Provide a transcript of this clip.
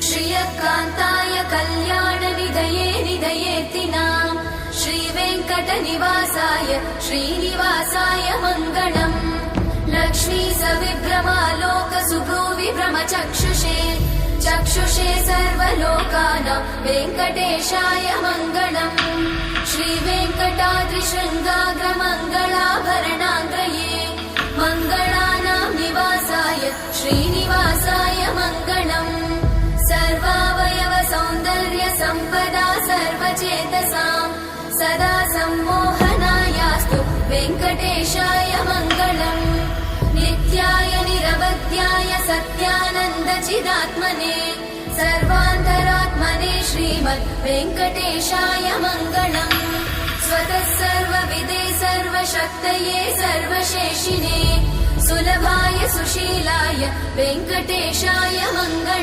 श्रियकान्ताय कल्याणनिधये निधयेत्तिनाम् श्रीवेङ्कटनिवासाय श्रीनिवासाय मङ्गलम् लक्ष्मी सविभ्रमालोकसुभ्रूविभ्रमचक्षुषे चक्षुषे सर्वलोकानां वेङ्कटेशाय मङ्गलम् श्रीवेङ्कटाद्रिशृङ्गाग्रमङ्गलाभरणाङ्ग्रये मङ्गलानां निवासाय श्रीनिवासाय मङ्गलम् सर्वावयव सौन्दर्य सम्पदा सर्वचेतसां सदा सम्मोहनायास्तु वेङ्कटेशाय मङ्गलम् नित्याय निरवध्याय सत्यानन्दचिदात्मने सर्वान्तरात्मने श्रीमद् वेङ्कटेशाय मङ्गलम् स्वतः सर्वविदे सर्वशक्तये सर्वशेषिने सुलभाय सुशीलाय वेङ्कटेशाय मङ्गलम्।